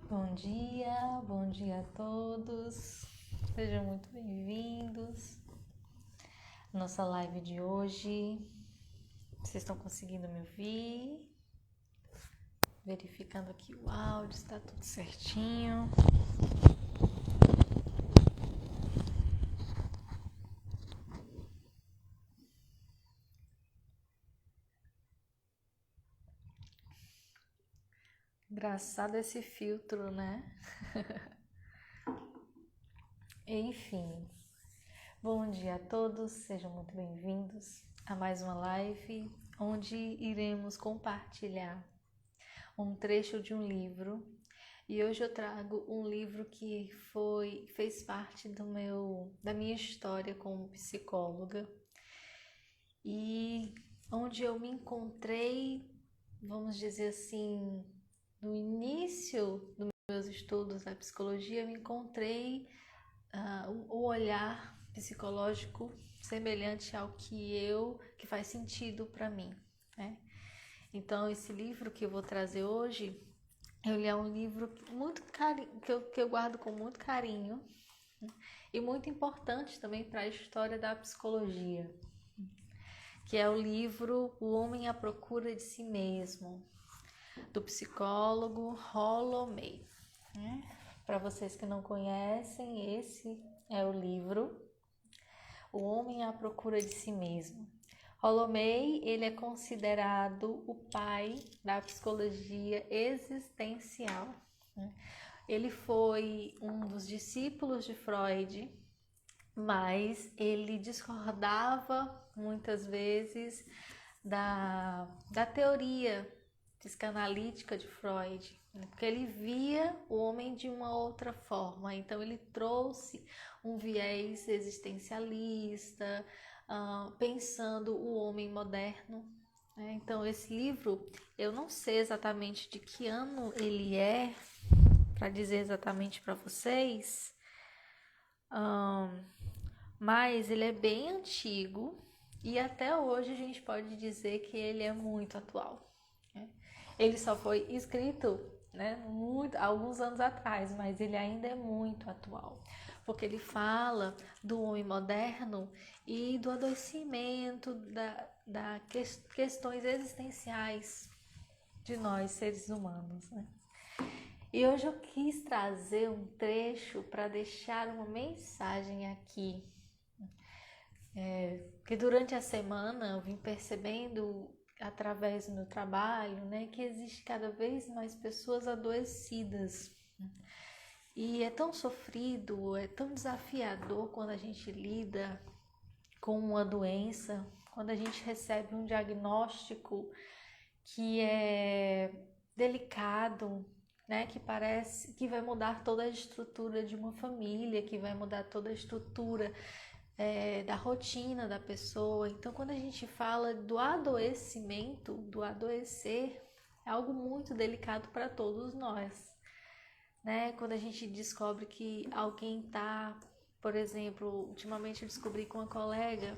Bom dia a todos. Sejam muito bem-vindos à nossa live de hoje. Vocês estão conseguindo me ouvir? Verificando aqui o áudio, está tudo certinho. Engraçado esse filtro, né? Enfim, bom dia a todos, sejam muito bem-vindos a mais uma live onde iremos compartilhar um trecho de um livro. E hoje eu trago um livro que fez parte da minha história como psicóloga e onde eu me encontrei, vamos dizer assim, no início dos meus estudos da psicologia, eu me encontrei o olhar psicológico semelhante ao que faz sentido para mim, né? Então, esse livro que eu vou trazer hoje, ele é um livro que eu guardo com muito carinho e muito importante também para a história da psicologia, que é o livro O Homem à Procura de Si Mesmo, do psicólogo Rollo May. Para vocês que não conhecem, esse é o livro O Homem à Procura de Si Mesmo. Rollo May, ele é considerado o pai da psicologia existencial. Ele foi um dos discípulos de Freud, mas ele discordava muitas vezes da teoria psicanalítica de Freud, porque ele via o homem de uma outra forma. Então ele trouxe um viés existencialista, pensando o homem moderno. Então esse livro, eu não sei exatamente de que ano ele é, para dizer exatamente para vocês, mas ele é bem antigo e até hoje a gente pode dizer que ele é muito atual. Ele só foi escrito, né, alguns anos atrás, mas ele ainda é muito atual, porque ele fala do homem moderno e do adoecimento questões existenciais de nós, seres humanos, né? E hoje eu quis trazer um trecho para deixar uma mensagem aqui, que durante a semana eu vim percebendo através do meu trabalho, né, que existe cada vez mais pessoas adoecidas. E é tão sofrido, é tão desafiador quando a gente lida com uma doença, quando a gente recebe um diagnóstico que é delicado, né, que parece que vai mudar toda a estrutura de uma família, que vai mudar toda a estrutura da rotina da pessoa. Então, quando a gente fala do adoecimento, do adoecer, é algo muito delicado para todos nós, né? Quando a gente descobre que alguém tá, por exemplo, ultimamente eu descobri com uma colega,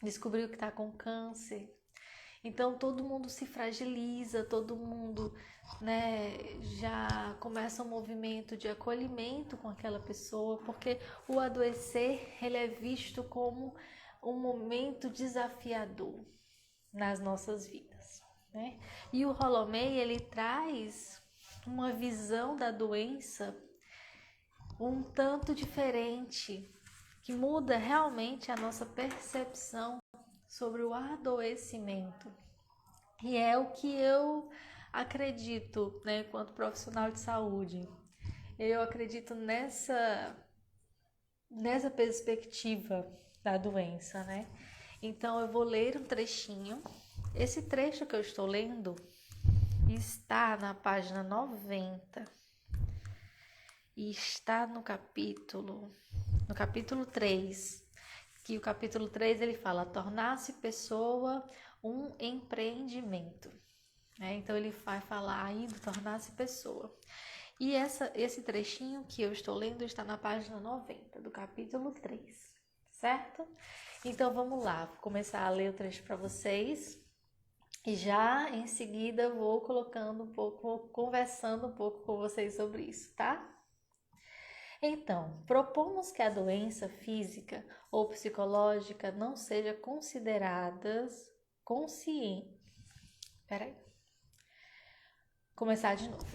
descobriu que está com câncer. Então todo mundo se fragiliza, todo mundo, né, já começa um movimento de acolhimento com aquela pessoa, porque o adoecer ele é visto como um momento desafiador nas nossas vidas, né? E o Rollo May, ele traz uma visão da doença um tanto diferente, que muda realmente a nossa percepção sobre o adoecimento. E é o que eu acredito, né, enquanto profissional de saúde. Eu acredito nessa perspectiva da doença, né? Então eu vou ler um trechinho. Esse trecho que eu estou lendo está na página 90 e está no capítulo 3, que o capítulo 3 ele fala tornar-se pessoa um empreendimento. Então ele vai falar aí do tornar-se pessoa. E esse trechinho que eu estou lendo está na página 90 do capítulo 3, certo? Então vamos lá, vou começar a ler o trecho para vocês. E já em seguida vou conversando um pouco com vocês sobre isso, tá? Então, propomos que a doença física ou psicológica não seja consideradas consciente. Peraí. Começar de novo.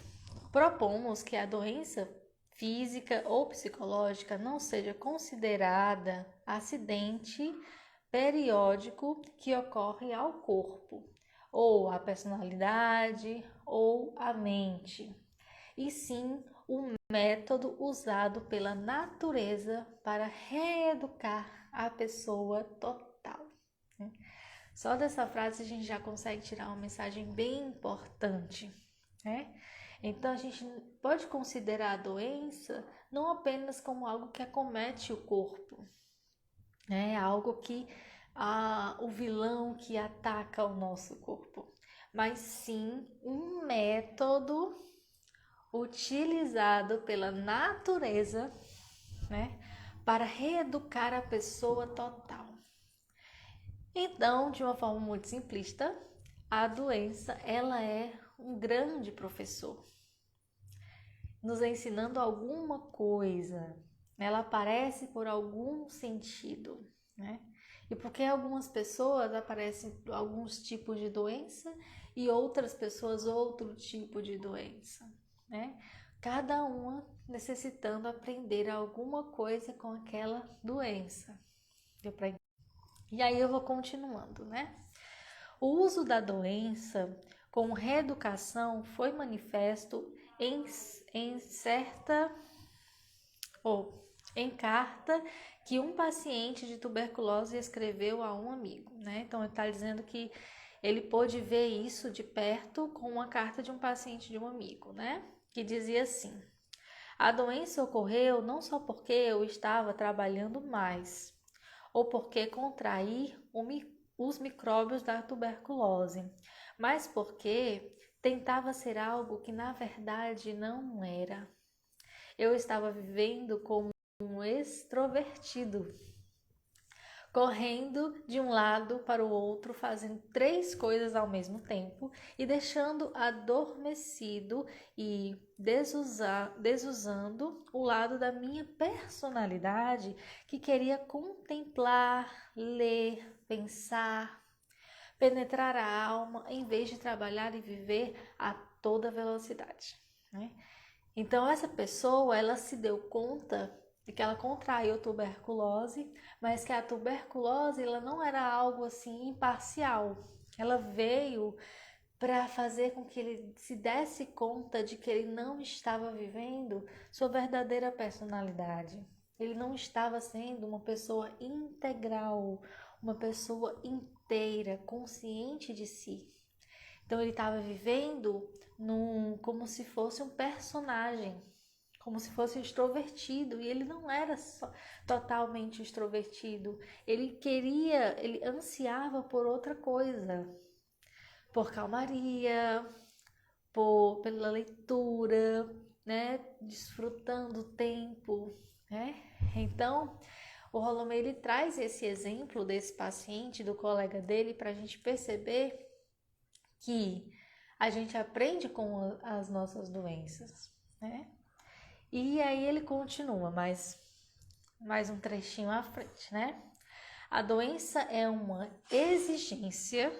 Propomos que a doença física ou psicológica não seja considerada acidente periódico que ocorre ao corpo, ou à personalidade, ou à mente, e sim o método usado pela natureza para reeducar a pessoa total. Só dessa frase a gente já consegue tirar uma mensagem bem importante, né? Então a gente pode considerar a doença não apenas como algo que acomete o corpo, né? Algo que o vilão que ataca o nosso corpo, mas sim um método utilizado pela natureza, né, para reeducar a pessoa total. Então, de uma forma muito simplista, a doença ela é um grande professor, nos ensinando alguma coisa. Ela aparece por algum sentido, né? E porque algumas pessoas aparecem alguns tipos de doença e outras pessoas outro tipo de doença, né? Cada uma necessitando aprender alguma coisa com aquela doença. Deu pra... E aí eu vou continuando, né? O uso da doença como reeducação foi manifesto em certa ou em carta que um paciente de tuberculose escreveu a um amigo, né? Então ele está dizendo que ele pôde ver isso de perto com uma carta de um paciente de um amigo, né? Que dizia assim: a doença ocorreu não só porque eu estava trabalhando mais, ou porque contraí os micróbios da tuberculose, mas porque tentava ser algo que na verdade não era. Eu estava vivendo como um extrovertido, correndo de um lado para o outro, fazendo 3 coisas ao mesmo tempo e deixando adormecido e desusando o lado da minha personalidade que queria contemplar, ler, pensar, penetrar a alma em vez de trabalhar e viver a toda velocidade, né? Então essa pessoa, ela se deu conta de que ela contraiu tuberculose, mas que a tuberculose ela não era algo assim imparcial. Ela veio para fazer com que ele se desse conta de que ele não estava vivendo sua verdadeira personalidade. Ele não estava sendo uma pessoa integral, uma pessoa inteira, consciente de si. Então ele estava vivendo como se fosse um personagem, como se fosse extrovertido, e ele não era totalmente extrovertido. Ele ansiava por outra coisa, por calmaria, pela leitura, né, desfrutando o tempo, né? Então, o Rolomé ele traz esse exemplo desse paciente, do colega dele, para a gente perceber que a gente aprende com as nossas doenças, né? E aí ele continua mais um trechinho à frente, né? A doença é uma exigência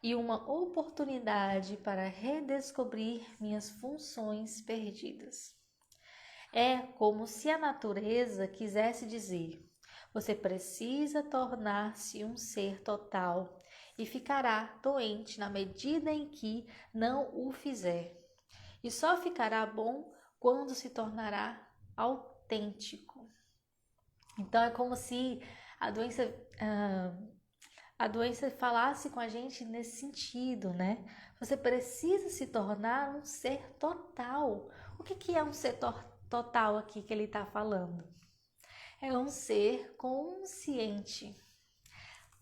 e uma oportunidade para redescobrir minhas funções perdidas. É como se a natureza quisesse dizer: você precisa tornar-se um ser total e ficará doente na medida em que não o fizer. E só ficará bom quando se tornará autêntico. Então é como se a doença, a doença falasse com a gente nesse sentido, né? Você precisa se tornar um ser total. O que é um ser total aqui que ele está falando? É um ser consciente.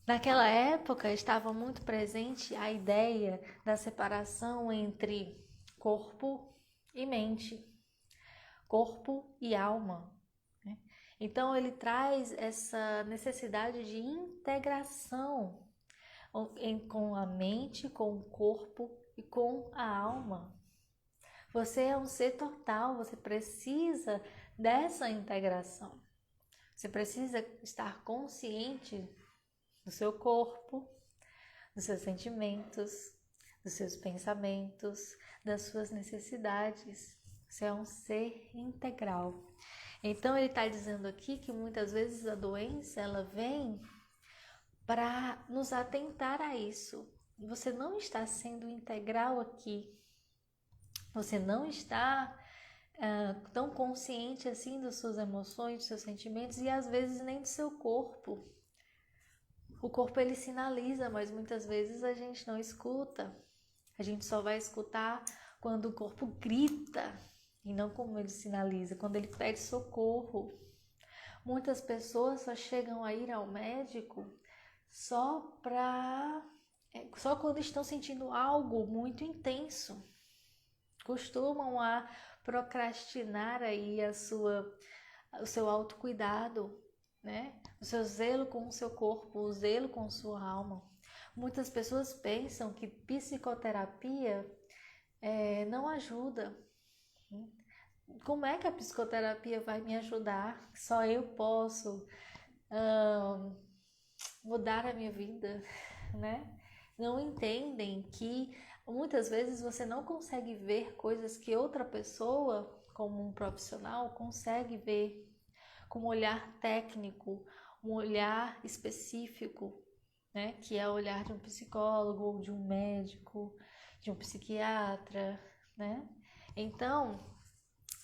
Naquela época estava muito presente a ideia da separação entre corpo e mente, corpo e alma, né? Então ele traz essa necessidade de integração, com a mente, com o corpo e com a alma. Você é um ser total, você precisa dessa integração. Você precisa estar consciente do seu corpo, dos seus sentimentos, dos seus pensamentos, das suas necessidades. Você é um ser integral. Então ele está dizendo aqui que muitas vezes a doença ela vem para nos atentar a isso. Você não está sendo integral aqui. Você não está tão consciente assim das suas emoções, dos seus sentimentos e às vezes nem do seu corpo. O corpo ele sinaliza, mas muitas vezes a gente não escuta. A gente só vai escutar quando o corpo grita e não como ele sinaliza, quando ele pede socorro. Muitas pessoas só chegam a ir ao médico só quando estão sentindo algo muito intenso. Costumam a procrastinar aí o seu autocuidado, né? O seu zelo com o seu corpo, o zelo com sua alma. Muitas pessoas pensam que psicoterapia não ajuda. Como é que a psicoterapia vai me ajudar? Só eu posso mudar a minha vida, né? Não entendem que muitas vezes você não consegue ver coisas que outra pessoa, como um profissional, consegue ver com um olhar técnico, um olhar específico, né? Que é o olhar de um psicólogo, ou de um médico, de um psiquiatra, né? Então,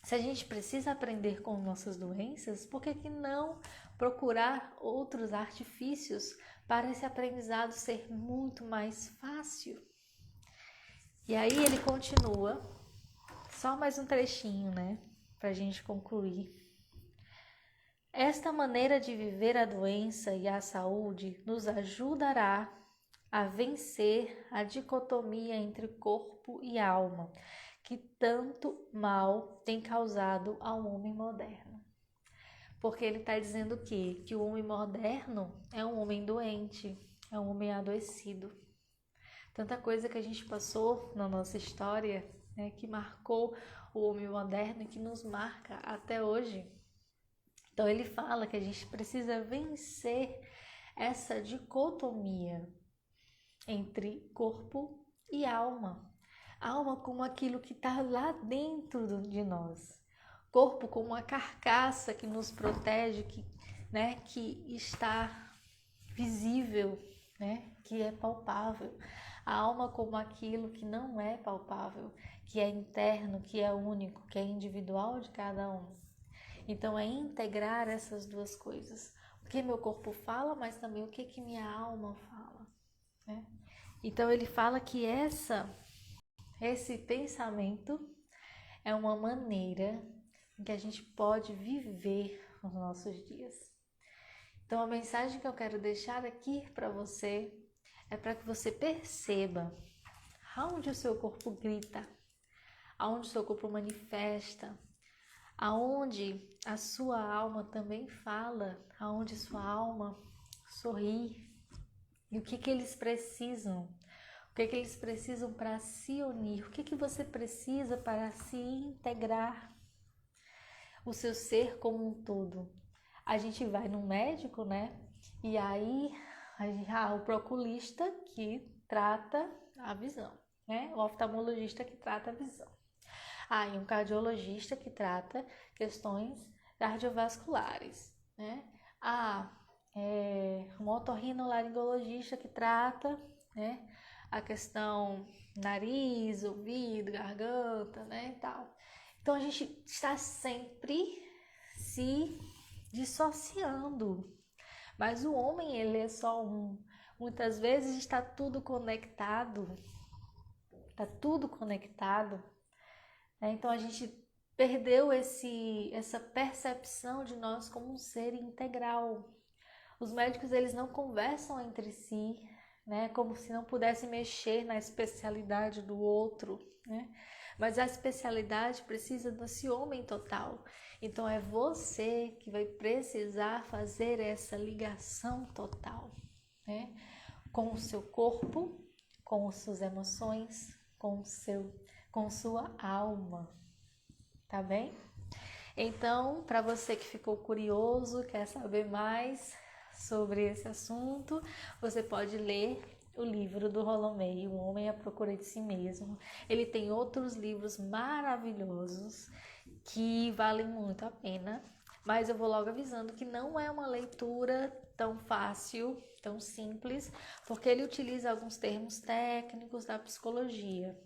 se a gente precisa aprender com nossas doenças, por que não procurar outros artifícios para esse aprendizado ser muito mais fácil? E aí ele continua, só mais um trechinho, né? Para a gente concluir. Esta maneira de viver a doença e a saúde nos ajudará a vencer a dicotomia entre corpo e alma, que tanto mal tem causado ao homem moderno. Porque ele está dizendo que o homem moderno é um homem doente, é um homem adoecido. Tanta coisa que a gente passou na nossa história, né, que marcou o homem moderno e que nos marca até hoje. Então ele fala que a gente precisa vencer essa dicotomia entre corpo e alma. Alma como aquilo que está lá dentro de nós. Corpo como a carcaça que nos protege, que está visível, né, que é palpável. A alma como aquilo que não é palpável, que é interno, que é único, que é individual de cada um. Então é integrar essas duas coisas. O que meu corpo fala, mas também o que minha alma fala, né? Então ele fala que esse pensamento é uma maneira em que a gente pode viver os nossos dias. Então a mensagem que eu quero deixar aqui para você é para que você perceba aonde o seu corpo grita, aonde o seu corpo manifesta, aonde a sua alma também fala, aonde sua alma sorri, e o que eles precisam, o que eles precisam para se unir, o que você precisa para se integrar, o seu ser como um todo. A gente vai no médico, né? E aí o proculista que trata a visão, né? O oftalmologista que trata a visão. E um cardiologista que trata questões cardiovasculares, né? Um otorrinolaringologista que trata, né, a questão nariz, ouvido, garganta, né, e tal. Então a gente está sempre se dissociando, mas o homem ele é só um. Muitas vezes está tudo conectado, né? Então a gente perdeu essa percepção de nós como um ser integral. Os médicos eles não conversam entre si, né? Como se não pudessem mexer na especialidade do outro, né? Mas a especialidade precisa desse homem total. Então é você que vai precisar fazer essa ligação total, né? com o seu corpo, com as suas emoções, com sua alma, tá bem? Então, para você que ficou curioso, quer saber mais sobre esse assunto, você pode ler o livro do Rollo May, O Homem à Procura de Si Mesmo. Ele tem outros livros maravilhosos que valem muito a pena, mas eu vou logo avisando que não é uma leitura tão fácil, tão simples, porque ele utiliza alguns termos técnicos da psicologia.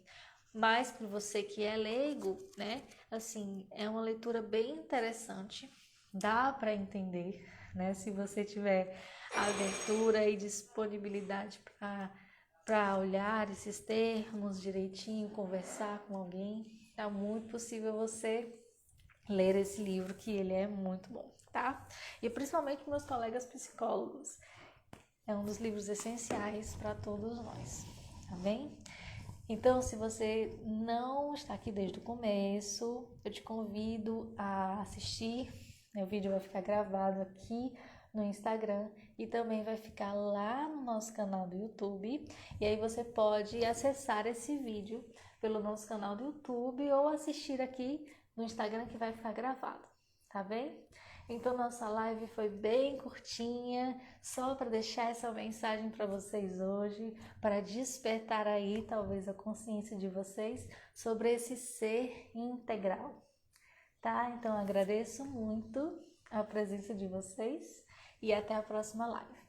Mas para você que é leigo, né, assim, é uma leitura bem interessante, dá para entender, né, se você tiver abertura e disponibilidade para olhar esses termos direitinho, conversar com alguém, é muito possível você ler esse livro, que ele é muito bom, tá? E principalmente meus colegas psicólogos, é um dos livros essenciais para todos nós, tá bem? Então, se você não está aqui desde o começo, eu te convido a assistir. O vídeo vai ficar gravado aqui no Instagram e também vai ficar lá no nosso canal do YouTube. E aí você pode acessar esse vídeo pelo nosso canal do YouTube ou assistir aqui no Instagram, que vai ficar gravado, tá bem? Então, nossa live foi bem curtinha, só para deixar essa mensagem para vocês hoje, para despertar aí talvez a consciência de vocês sobre esse ser integral, tá? Então, agradeço muito a presença de vocês e até a próxima live.